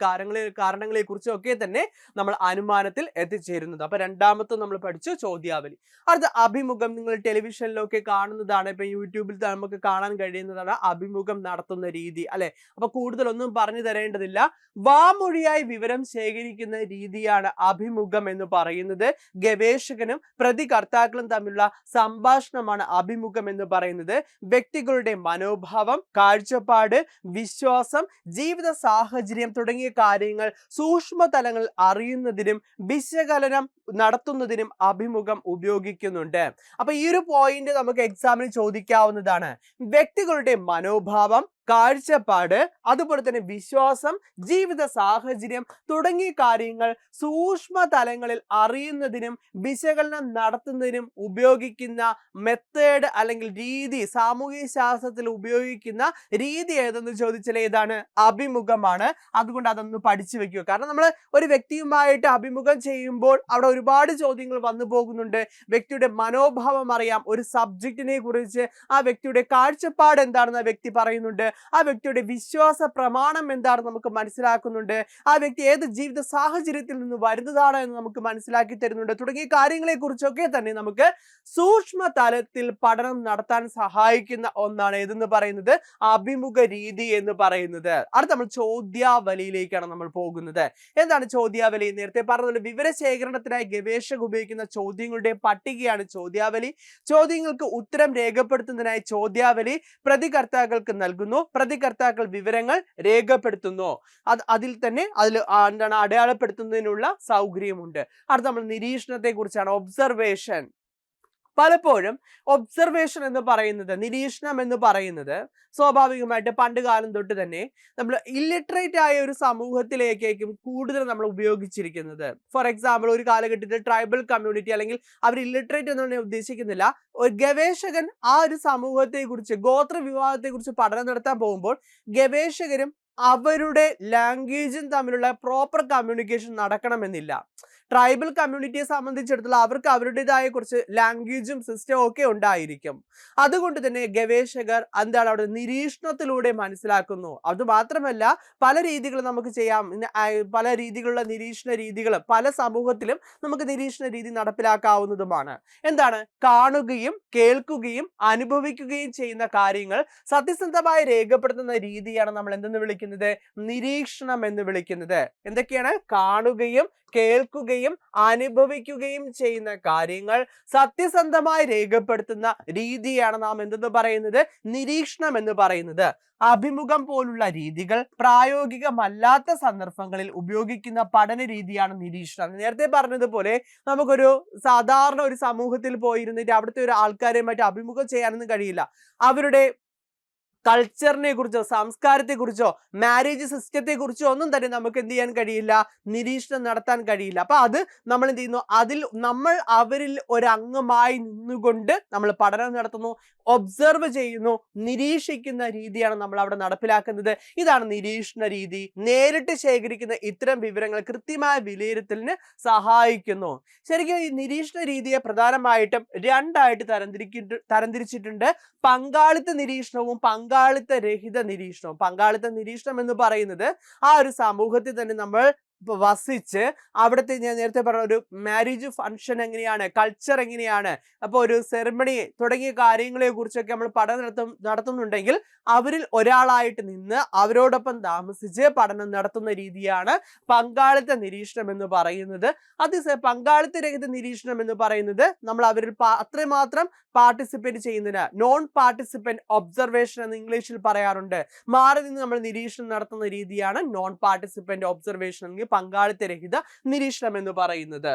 കാരണങ്ങളെ കുറിച്ചൊക്കെ തന്നെ നമ്മൾ അനുമാനത്തിൽ എത്തിച്ചേരുന്നത്. അപ്പൊ രണ്ടാമത്തെ നമ്മൾ പഠിച്ചു ചോദ്യാവലി. അടുത്ത അഭിമുഖം. നിങ്ങൾ ടെലിവിഷനിലൊക്കെ കാണുന്നതാണ്, ഇപ്പൊ യൂട്യൂബിൽ നമുക്ക് കാണാൻ കഴിയുന്നതാണ് അഭിമുഖം നടത്തുന്ന രീതി, അല്ലെ? അപ്പൊ കൂടുതലൊന്നും പറഞ്ഞു തരേണ്ടതില്ല. വാമൊഴിയായി വിവരം ശേഖരിക്കുന്ന രീതിയാണ് അഭിമുഖം എന്ന് പറയുന്നത്. ഗവേഷകനും പ്രതികർത്താക്കളും തമ്മിലുള്ള സംഭാഷണമാണ് അഭിമുഖം എന്ന് പറയുന്നത്. വ്യക്തികളുടെ മനോഭാവം, കാഴ്ചപ്പാട്, വിശ്വാസം, ജീവിത സാഹചര്യം തുടങ്ങിയ കാര്യങ്ങൾ സൂക്ഷ്മതലങ്ങൾ അറിയുന്നതിനും വിശകലനം നടത്തുന്നതിനും അഭിമുഖം ഉപയോഗിക്കുന്നുണ്ട്. അപ്പൊ ഈ ഒരു പോയിന്റ് നമുക്ക് എക്സാമിന് ചോദിക്കാവുന്നതാണ്. വ്യക്തികളുടെ മനോഭാവം, കാഴ്ചപ്പാട്, അതുപോലെ തന്നെ വിശ്വാസം, ജീവിത സാഹചര്യം തുടങ്ങിയ കാര്യങ്ങൾ സൂക്ഷ്മ തലങ്ങളിൽ അറിയുന്നതിനും വിശകലനം നടത്തുന്നതിനും ഉപയോഗിക്കുന്ന മെത്തേഡ് അല്ലെങ്കിൽ രീതി, സാമൂഹ്യ ശാസ്ത്രത്തിൽ ഉപയോഗിക്കുന്ന രീതി ഏതെന്ന് ചോദിച്ചാൽ ഏതാണ്? അഭിമുഖമാണ്. അതുകൊണ്ട് അതൊന്ന് പഠിച്ചു വെക്കുക. കാരണം നമ്മൾ ഒരു വ്യക്തിയുമായിട്ട് അഭിമുഖം ചെയ്യുമ്പോൾ അവിടെ ഒരുപാട് ചോദ്യങ്ങൾ വന്നു പോകുന്നുണ്ട്. വ്യക്തിയുടെ മനോഭാവം അറിയാം, ഒരു സബ്ജക്റ്റിനെ കുറിച്ച് ആ വ്യക്തിയുടെ കാഴ്ചപ്പാട് എന്താണെന്ന് ആ വ്യക്തി പറയുന്നുണ്ട്, ആ വ്യക്തിയുടെ വിശ്വാസ പ്രമാണം എന്താണെന്ന് നമുക്ക് മനസ്സിലാക്കുന്നുണ്ട്, ആ വ്യക്തി ഏത് ജീവിത സാഹചര്യത്തിൽ നിന്ന് വരുന്നതാണ് എന്ന് നമുക്ക് മനസ്സിലാക്കി തരുന്നുണ്ട്. തുടങ്ങിയ കാര്യങ്ങളെ കുറിച്ചൊക്കെ തന്നെ നമുക്ക് സൂക്ഷ്മ തലത്തിൽ പഠനം നടത്താൻ സഹായിക്കുന്ന ഒന്നാണ് ഏതെന്ന് പറയുന്നത്? അഭിമുഖ രീതി എന്ന് പറയുന്നത്. അടുത്ത നമ്മൾ ചോദ്യാവലിയിലേക്കാണ് നമ്മൾ പോകുന്നത്. എന്താണ് ചോദ്യാവലി? നേരത്തെ പറഞ്ഞത് വിവരശേഖരണത്തിനായി ഗവേഷകർ ഉപയോഗിക്കുന്ന ചോദ്യങ്ങളുടെ പട്ടികയാണ് ചോദ്യാവലി. ചോദ്യങ്ങൾക്ക് ഉത്തരം രേഖപ്പെടുത്തുന്നതിനായി ചോദ്യാവലി പ്രതികർത്താക്കൾക്ക് നൽകുന്നു. പ്രതികർത്താക്കൾ വിവരങ്ങൾ രേഖപ്പെടുത്തുന്നു. അതിൽ തന്നെ എന്താണ് അടയാളപ്പെടുത്തുന്നതിനുള്ള സൗകര്യമുണ്ട്. അടുത്ത നമ്മൾ നിരീക്ഷണത്തെ കുറിച്ചാണ്. ഒബ്സർവേഷൻ. പലപ്പോഴും ഒബ്സർവേഷൻ എന്ന് പറയുന്നത്, നിരീക്ഷണം എന്ന് പറയുന്നത് സ്വാഭാവികമായിട്ട് പണ്ട് കാലം തൊട്ട് തന്നെ നമ്മൾ ഇല്ലിറ്ററേറ്റ് ആയ ഒരു സമൂഹത്തിലേക്കും കൂടുതൽ നമ്മൾ ഉപയോഗിച്ചിരിക്കുന്നത്. ഫോർ എക്സാമ്പിൾ, ഒരു കാലഘട്ടത്തിൽ ട്രൈബൽ കമ്മ്യൂണിറ്റി, അല്ലെങ്കിൽ അവർ ഇല്ലിറ്ററേറ്റ് എന്ന് ഞാൻ ഉദ്ദേശിക്കുന്നില്ല, ഒരു ഗവേഷകൻ ആ ഒരു സമൂഹത്തെ കുറിച്ച്, ഗോത്ര വിഭാഗത്തെ കുറിച്ച് പഠനം നടത്താൻ പോകുമ്പോൾ ഗവേഷകരും അവരുടെ ലാംഗ്വേജും തമ്മിലുള്ള പ്രോപ്പർ കമ്മ്യൂണിക്കേഷൻ നടക്കണമെന്നില്ല. ട്രൈബൽ കമ്മ്യൂണിറ്റിയെ സംബന്ധിച്ചിടത്തോളം അവർക്ക് അവരുടേതായ കുറച്ച് ലാംഗ്വേജും സിസ്റ്റവും ഒക്കെ ഉണ്ടായിരിക്കും. അതുകൊണ്ട് തന്നെ ഗവേഷകർ എന്താണ് അവിടെ നിരീക്ഷണത്തിലൂടെ മനസ്സിലാക്കുന്നു. അത് മാത്രമല്ല, പല രീതികൾ നമുക്ക് ചെയ്യാം. പല രീതിയിലുള്ള നിരീക്ഷണ രീതികൾ പല സമൂഹത്തിലും നമുക്ക് നിരീക്ഷണ രീതി നടപ്പിലാക്കാവുന്നതുമാണ്. എന്താണ്? കാണുകയും കേൾക്കുകയും അനുഭവിക്കുകയും ചെയ്യുന്ന കാര്യങ്ങൾ സത്യസന്ധമായി രേഖപ്പെടുത്തുന്ന രീതിയാണ് നമ്മൾ എന്തെന്ന് വിളിക്കുന്നത്? നിരീക്ഷണം എന്ന് വിളിക്കുന്നത്. എന്തൊക്കെയാണ്? കാണുകയും കേൾക്കുകയും അനുഭവിക്കുകയും ചെയ്യുന്ന കാര്യങ്ങൾ സത്യസന്ധമായി രേഖപ്പെടുത്തുന്ന രീതിയാണ് നാം എന്തെന്ന് പറയുന്നത്? നിരീക്ഷണം എന്ന് പറയുന്നത്. അഭിമുഖം പോലുള്ള രീതികൾ പ്രായോഗികമല്ലാത്ത സന്ദർഭങ്ങളിൽ ഉപയോഗിക്കുന്ന പഠന രീതിയാണ് നിരീക്ഷണം. നേരത്തെ പറഞ്ഞതുപോലെ നമുക്കൊരു സാധാരണ ഒരു സമൂഹത്തിൽ പോയിരുന്നിട്ട് അവിടുത്തെ ഒരു ആൾക്കാരെ മറ്റു അഭിമുഖം ചെയ്യാനൊന്നും കഴിയില്ല. അവരുടെ കൾച്ചറിനെ കുറിച്ചോ സംസ്കാരത്തെ കുറിച്ചോ മാരേജ് സിസ്റ്റത്തെ കുറിച്ചോ ഒന്നും തന്നെ നമുക്ക് എന്ത് ചെയ്യാൻ കഴിയില്ല? നിരീക്ഷണം നടത്താൻ കഴിയില്ല. അപ്പൊ അത് നമ്മൾ എന്ത് ചെയ്യുന്നു? നമ്മൾ അവരിൽ ഒരംഗമായി നിന്നുകൊണ്ട് നമ്മൾ പഠനം നടത്തുന്നു, ഒബ്സർവ് ചെയ്യുന്നു, നിരീക്ഷിക്കുന്ന രീതിയാണ് നമ്മൾ അവിടെ നടപ്പിലാക്കുന്നത്. ഇതാണ് നിരീക്ഷണ രീതി. നേരിട്ട് ശേഖരിക്കുന്ന ഇത്തരം വിവരങ്ങൾ കൃത്യമായ വിലയിരുത്തലിന് സഹായിക്കുന്നു. ശരിക്കും ഈ നിരീക്ഷണ രീതിയെ പ്രധാനമായിട്ടും രണ്ടായിട്ട് തരംതിരിച്ചിട്ടുണ്ട്. പങ്കാളിത്ത നിരീക്ഷണവും പങ്കാളിത്ത രഹിത നിരീക്ഷണവും. പങ്കാളിത്ത നിരീക്ഷണം എന്ന് പറയുന്നത് ആ ഒരു സമൂഹത്തിൽ തന്നെ നമ്മൾ വസിച്ച് അവിടുത്തെ, ഞാൻ നേരത്തെ പറഞ്ഞ ഒരു മാരേജ് ഫംഗ്ഷൻ എങ്ങനെയാണ്, കൾച്ചർ എങ്ങനെയാണ്, അപ്പോൾ ഒരു സെറിമണി തുടങ്ങിയ കാര്യങ്ങളെ കുറിച്ചൊക്കെ നമ്മൾ പഠനം നടത്തുന്നുണ്ടെങ്കിൽ അവരിൽ ഒരാളായിട്ട് നിന്ന് അവരോടൊപ്പം താമസിച്ച് പഠനം നടത്തുന്ന രീതിയാണ് പങ്കാളിത്ത നിരീക്ഷണം എന്ന് പറയുന്നത്. പങ്കാളിത്ത രഹിത നിരീക്ഷണം എന്ന് പറയുന്നത് നമ്മൾ അവരിൽ അത്രമാത്രം പാർട്ടിസിപ്പേറ്റ് ചെയ്യുന്നതിന് നോൺ പാർട്ടിസിപ്പന്റ് ഒബ്സർവേഷൻ എന്ന് ഇംഗ്ലീഷിൽ പറയാറുണ്ട്. മാറി നിന്ന് നമ്മൾ നിരീക്ഷണം നടത്തുന്ന രീതിയാണ് നോൺ പാർട്ടിസിപ്പന്റ് ഒബ്സർവേഷൻ, അല്ലെങ്കിൽ പങ്കാളിത്ത രഹിത നിരീക്ഷണം എന്ന് പറയുന്നത്.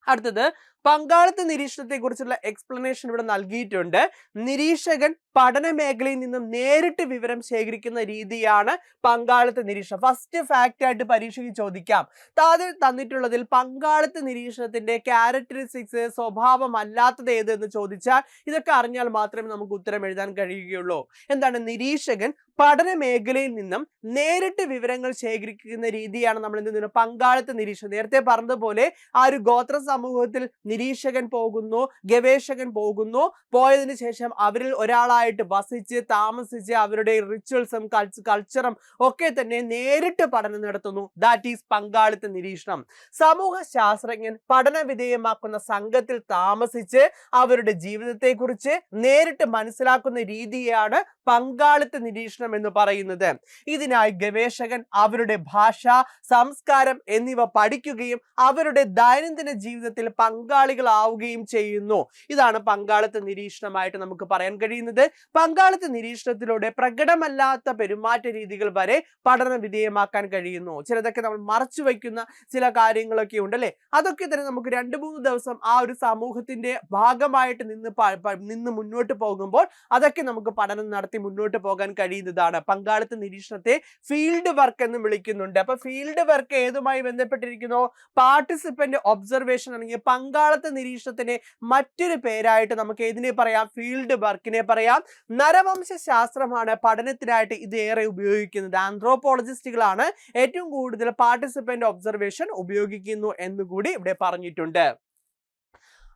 അടുത്തത് പങ്കാളിത്ത നിരീക്ഷണത്തെ കുറിച്ചുള്ള എക്സ്പ്ലനേഷൻ ഇവിടെ നൽകിയിട്ടുണ്ട്. നിരീക്ഷകൻ പഠന മേഖലയിൽ നിന്നും നേരിട്ട് വിവരം ശേഖരിക്കുന്ന രീതിയാണ് പങ്കാളിത്ത നിരീക്ഷണം. ഫസ്റ്റ് ഫാക്റ്റ് ആയിട്ട് പരീക്ഷയ്ക്ക് ചോദിക്കാം. താഴെ തന്നിട്ടുള്ളതിൽ പങ്കാളിത്ത നിരീക്ഷണത്തിന്റെ ക്യാരക്ടറിസ്റ്റിക്സ്, സ്വഭാവമല്ലാത്തത് ഏത് എന്ന് ചോദിച്ചാൽ ഇതൊക്കെ അറിഞ്ഞാൽ മാത്രമേ നമുക്ക് ഉത്തരം എഴുതാൻ കഴിയുകയുള്ളൂ. എന്താണ്? നിരീക്ഷകൻ പഠന മേഖലയിൽ നിന്നും നേരിട്ട് വിവരങ്ങൾ ശേഖരിക്കുന്ന രീതിയാണ് നമ്മൾ എന്ത് ചെയ്യുന്നത്? പങ്കാളിത്ത നിരീക്ഷണം. നേരത്തെ പറഞ്ഞതുപോലെ ആ ഒരു ഗോത്ര സമൂഹത്തിൽ നിരീക്ഷകൻ പോകുന്നു, ഗവേഷകൻ പോകുന്നു, പോയതിനു ശേഷം അവരിൽ ഒരാളായിട്ട് വസിച്ച് താമസിച്ച് അവരുടെ റിച്വൽസും കൾച്ചറും ഒക്കെ തന്നെ നേരിട്ട് പഠനം നടത്തുന്നു. ദാറ്റ് ഈസ് പങ്കാളിത്ത നിരീക്ഷണം. സമൂഹ ശാസ്ത്രജ്ഞൻ പഠന വിധേയമാക്കുന്ന സംഘത്തിൽ താമസിച്ച് അവരുടെ ജീവിതത്തെ കുറിച്ച് നേരിട്ട് മനസ്സിലാക്കുന്ന രീതിയാണ് പങ്കാളിത്ത നിരീക്ഷണം എന്ന് പറയുന്നത്. ഇതിനായി ഗവേഷകൻ അവരുടെ ഭാഷ, സംസ്കാരം എന്നിവ പഠിക്കുകയും അവരുടെ ദൈനംദിന ജീവിതത്തിൽ പങ്കാളികളാവുകയും ചെയ്യുന്നു. ഇതാണ് പങ്കാളിത്ത നിരീക്ഷണമായിട്ട് നമുക്ക് പറയാൻ കഴിയുന്നത്. പങ്കാളിത്ത നിരീക്ഷണത്തിലൂടെ പ്രകടമല്ലാത്ത പെരുമാറ്റ രീതികൾ വരെ പഠന വിധേയമാക്കാൻ കഴിയുന്നു. ചിലതൊക്കെ നമ്മൾ മറച്ചു വയ്ക്കുന്ന ചില കാര്യങ്ങളൊക്കെ ഉണ്ടല്ലേ, അതൊക്കെ തന്നെ നമുക്ക് 2-3 ദിവസം ആ ഒരു സമൂഹത്തിന്റെ ഭാഗമായിട്ട് നിന്ന് മുന്നോട്ട് പോകുമ്പോൾ അതൊക്കെ നമുക്ക് പഠനം നടത്തി മുന്നോട്ട് പോകാൻ കഴിയുന്നതാണ്. പങ്കാളിത്ത നിരീക്ഷണത്തെ ഫീൽഡ് വർക്ക് എന്ന് വിളിക്കുന്നുണ്ട്. അപ്പൊ ഫീൽഡ് വർക്ക് ഏതുമായി ബന്ധപ്പെട്ടിരിക്കുന്നു? പാർട്ടിസിപ്പന്റ് ഒബ്സർവേഷൻ അല്ലെങ്കിൽ പങ്കാളിത്ത നിരീക്ഷണത്തിന്റെ മറ്റൊരു പേരായിട്ട് നമുക്ക് ഏതിനെ പറയാം? ഫീൽഡ് വർക്കിനെ പറയാം. നരവംശ ശാസ്ത്രമാണ് പഠനത്തിനായിട്ട് ഇത് ഏറെ ഉപയോഗിക്കുന്നത്. ആന്ത്രോപോളജിസ്റ്റുകളാണ് ഏറ്റവും കൂടുതൽ പാർട്ടിസിപ്പന്റ് ഒബ്സർവേഷൻ ഉപയോഗിക്കുന്നു എന്നുകൂടി ഇവിടെ പറഞ്ഞിട്ടുണ്ട്.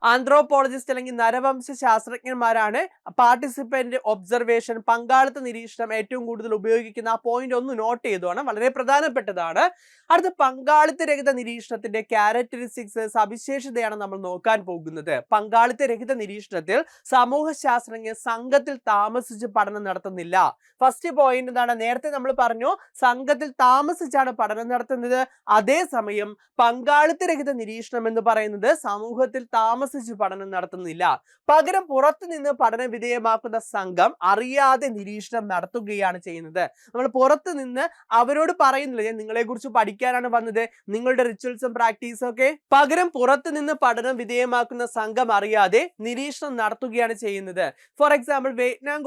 ആന്ത്രോപോളജിസ്റ്റ് അല്ലെങ്കിൽ നരവംശ ശാസ്ത്രജ്ഞന്മാരാണ് പാർട്ടിസിപ്പന്റ് ഒബ്സർവേഷൻ, പങ്കാളിത്ത നിരീക്ഷണം ഏറ്റവും കൂടുതൽ ഉപയോഗിക്കുന്ന. ആ പോയിന്റ് ഒന്ന് നോട്ട് ചെയ്തോണം, വളരെ പ്രധാനപ്പെട്ടതാണ്. അടുത്ത പങ്കാളിത്ത രഹിത നിരീക്ഷണത്തിന്റെ ക്യാരക്ടറിസ്റ്റിക്സ്, സവിശേഷതയാണ് നമ്മൾ നോക്കാൻ പോകുന്നത്. പങ്കാളിത്ത രഹിത നിരീക്ഷണത്തിൽ സമൂഹ ശാസ്ത്രജ്ഞർ സംഘത്തിൽ താമസിച്ച് പഠനം നടത്തുന്നില്ല. ഫസ്റ്റ് പോയിന്റ് എന്താണ്? നേരത്തെ നമ്മൾ പറഞ്ഞു സംഘത്തിൽ താമസിച്ചാണ് പഠനം നടത്തുന്നത്. അതേസമയം പങ്കാളിത്ത രഹിത നിരീക്ഷണം എന്ന് പറയുന്നത് സമൂഹത്തിൽ താമസിച്ച് പഠനം നടത്തുന്നില്ല. പകരം പുറത്തു നിന്ന് പഠന വിധേയമാക്കുന്ന സംഘം അറിയാതെ നിരീക്ഷണം നടത്തുകയാണ് ചെയ്യുന്നത്. നമ്മൾ പുറത്തു നിന്ന് അവരോട് പറയുന്നില്ല, ഞാൻ നിങ്ങളെ കുറിച്ച് പഠിക്കാനാണ് വന്നത്, നിങ്ങളുടെ റിച്വൽസും പ്രാക്ടീസും ഒക്കെ. പകരം പുറത്തു നിന്ന് പഠനം വിധേയമാക്കുന്ന സംഘം അറിയാതെ നിരീക്ഷണം നടത്തുകയാണ് ചെയ്യുന്നത്. For example, Vietnam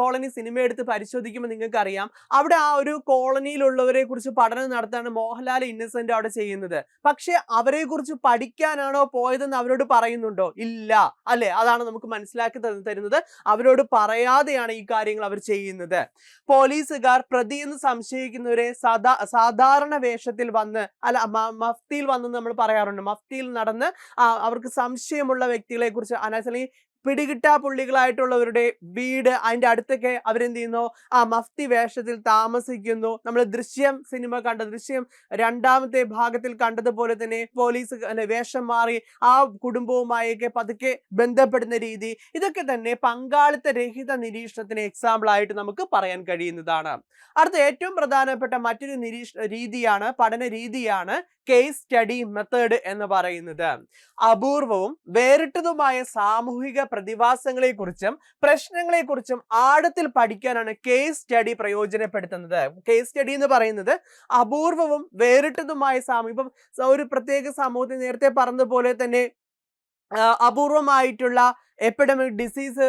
colony cinema എടുത്ത് പരിശോധിക്കുമ്പോൾ നിങ്ങൾക്ക് അറിയാം, അവിടെ ആ ഒരു കോളനിയിലുള്ളവരെ കുറിച്ച് പഠനം നടത്താണ് മോഹൻലാൽ ഇന്നസെന്റ് അവിടെ ചെയ്യുന്നത്. പക്ഷെ അവരെ കുറിച്ച് പഠിക്കാനാണോ പോയതെന്ന് അവരോട് പറയുന്നുണ്ടോ? ഇല്ല, അല്ലെ? അതാണ് നമുക്ക് മനസ്സിലാക്കി തരുന്നത്. അവരോട് പറയാതെയാണ് ഈ കാര്യങ്ങൾ അവർ ചെയ്യുന്നത്. പോലീസുകാർ പ്രതി എന്ന് സംശയിക്കുന്നവരെ സാധാരണ വേഷത്തിൽ വന്ന്, അല്ല മഫ്തിയിൽ വന്ന് നമ്മൾ പറയാറുണ്ട്, മഫ്തിയിൽ നടന്ന് അവർക്ക് സംശയമുള്ള വ്യക്തികളെ കുറിച്ച് അല്ലെങ്കിൽ പിടികിട്ടാ പുള്ളികളായിട്ടുള്ളവരുടെ വീട് അതിന്റെ അടുത്തൊക്കെ അവരെന്ത് ചെയ്യുന്നു, മഫ്തി വേഷത്തിൽ താമസിക്കുന്നു. നമ്മൾ ദൃശ്യം സിനിമ ദൃശ്യം 2ാമത്തെ ഭാഗത്തിൽ കണ്ടതുപോലെ തന്നെ പോലീസ് വേഷം മാറി ആ കുടുംബവുമായൊക്കെ പതുക്കെ ബന്ധപ്പെടുന്ന രീതി, ഇതൊക്കെ തന്നെ പങ്കാളിത്ത രഹിത നിരീക്ഷണത്തിന് എക്സാമ്പിൾ ആയിട്ട് നമുക്ക് പറയാൻ കഴിയുന്നതാണ്. അടുത്ത ഏറ്റവും പ്രധാനപ്പെട്ട മറ്റൊരു പഠന രീതിയാണ് കേസ് സ്റ്റഡി മെത്തേഡ് എന്ന് പറയുന്നത്. അപൂർവവും വേറിട്ടതുമായ സാമൂഹിക പ്രതിഭാസങ്ങളെക്കുറിച്ചും പ്രശ്നങ്ങളെക്കുറിച്ചും ആഴത്തിൽ പഠിക്കാനാണ് കേസ് സ്റ്റഡി പ്രയോജനപ്പെടുത്തുന്നത്. കേസ് സ്റ്റഡി എന്ന് പറയുന്നത് അപൂർവവും വേറിട്ടതുമായ ഇപ്പം ഒരു പ്രത്യേക സമൂഹത്തിൽ നേരത്തെ പറഞ്ഞതുപോലെ തന്നെ അപൂർവമായിട്ടുള്ള എപ്പിഡമിക് ഡിസീസ്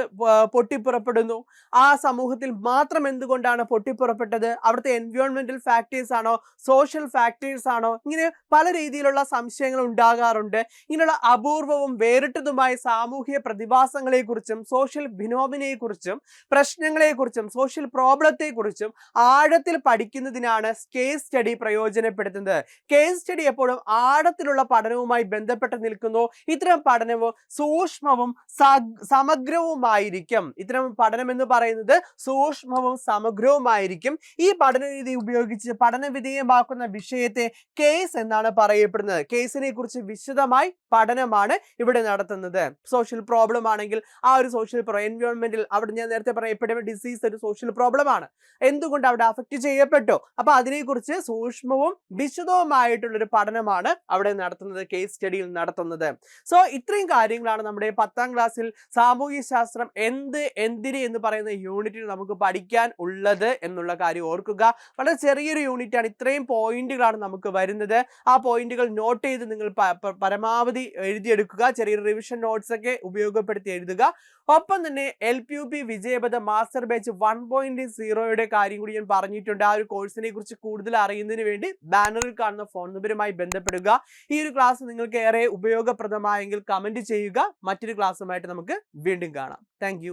പൊട്ടിപ്പുറപ്പെടുന്നു. ആ സമൂഹത്തിൽ മാത്രം എന്തുകൊണ്ടാണ് പൊട്ടിപ്പുറപ്പെട്ടത്? അവിടുത്തെ എൻവയോൺമെന്റൽ ഫാക്ടേഴ്സ് ആണോ, സോഷ്യൽ ഫാക്ടേഴ്സ് ആണോ? ഇങ്ങനെ പല രീതിയിലുള്ള സംശയങ്ങൾ ഉണ്ടാകാറുണ്ട്. ഇങ്ങനെയുള്ള അപൂർവവും വേറിട്ടതുമായ സാമൂഹിക പ്രതിഭാസങ്ങളെക്കുറിച്ചും സോഷ്യൽ ഫിനോമിനയെക്കുറിച്ചും പ്രശ്നങ്ങളെക്കുറിച്ചും സോഷ്യൽ പ്രോബ്ലത്തെക്കുറിച്ചും ആഴത്തിൽ പഠിക്കുന്നതിനാണ് കേസ് സ്റ്റഡി പ്രയോജനപ്പെടുത്തുന്നത്. കേസ് സ്റ്റഡി എപ്പോഴും ആഴത്തിലുള്ള പഠനവുമായി ബന്ധപ്പെട്ട് നിൽക്കുന്നു. ഇത്തരം പഠനവും സൂക്ഷ്മവും സമഗ്രവുമായിരിക്കും. ഇത്തരം പഠനം എന്ന് പറയുന്നത് സൂക്ഷ്മവും സമഗ്രവുമായിരിക്കും. ഈ പഠന രീതി ഉപയോഗിച്ച് പഠന വിധേയമാക്കുന്ന വിഷയത്തെ കേസ് എന്നാണ് പറയപ്പെടുന്നത്. കേസിനെ കുറിച്ച് വിശദമായി പഠനമാണ് ഇവിടെ നടത്തുന്നത്. സോഷ്യൽ പ്രോബ്ലം ആണെങ്കിൽ ആ ഒരു സോഷ്യൽ എൻവയോൺമെന്റിൽ, അവിടെ ഞാൻ നേരത്തെ പറഞ്ഞ എപ്പിഡമിക് ഡിസീസ് ഒരു സോഷ്യൽ പ്രോബ്ലം ആണ്, എന്തുകൊണ്ട് അവിടെ അഫക്റ്റ് ചെയ്യപ്പെട്ടു, അപ്പൊ അതിനെക്കുറിച്ച് സൂക്ഷ്മവും വിശദവുമായിട്ടുള്ളൊരു പഠനമാണ് അവിടെ നടത്തുന്നത്, കേസ് സ്റ്റഡിയിൽ നടത്തുന്നത്. സോ ഇത്രയും കാര്യങ്ങളാണ് നമ്മുടെ 10ാം ക്ലാസ്സിൽ സാമൂഹ്യ ശാസ്ത്രം എന്തിന് എന്ന് പറയുന്ന യൂണിറ്റിൽ നമുക്ക് പഠിക്കാൻ ഉള്ളത് എന്നുള്ള കാര്യം ഓർക്കുക. വളരെ ചെറിയൊരു യൂണിറ്റ് ആണ്, ഇത്രയും പോയിന്റുകളാണ് നമുക്ക് വരുന്നത്. ആ പോയിന്റുകൾ നോട്ട് ചെയ്ത് നിങ്ങൾ പരമാവധി എഴുതിയെടുക്കുക. ചെറിയൊരു റിവിഷൻ നോട്ട്സ് ഒക്കെ ഉപയോഗപ്പെടുത്തി എഴുതുക. ഒപ്പം തന്നെ LPUP വിജയപഥ മാസ്റ്റർ ബാച്ച് 1.0യുടെ കാര്യം കൂടി ഞാൻ പറഞ്ഞിട്ടുണ്ട്. ആ ഒരു കോഴ്സിനെ കുറിച്ച് കൂടുതൽ അറിയുന്നതിന് വേണ്ടി ബാനറിൽ കാണുന്ന ഫോൺ നമ്പറുമായി ബന്ധപ്പെടുക. ഈ ഒരു ക്ലാസ് നിങ്ങൾക്ക് ഏറെ ഉപയോഗപ്രദമായെങ്കിൽ കമന്റ് ചെയ്യുക. മറ്റൊരു ക്ലാസ്സുമായിട്ട് നമുക്ക് വീണ്ടും കാണാം. താങ്ക്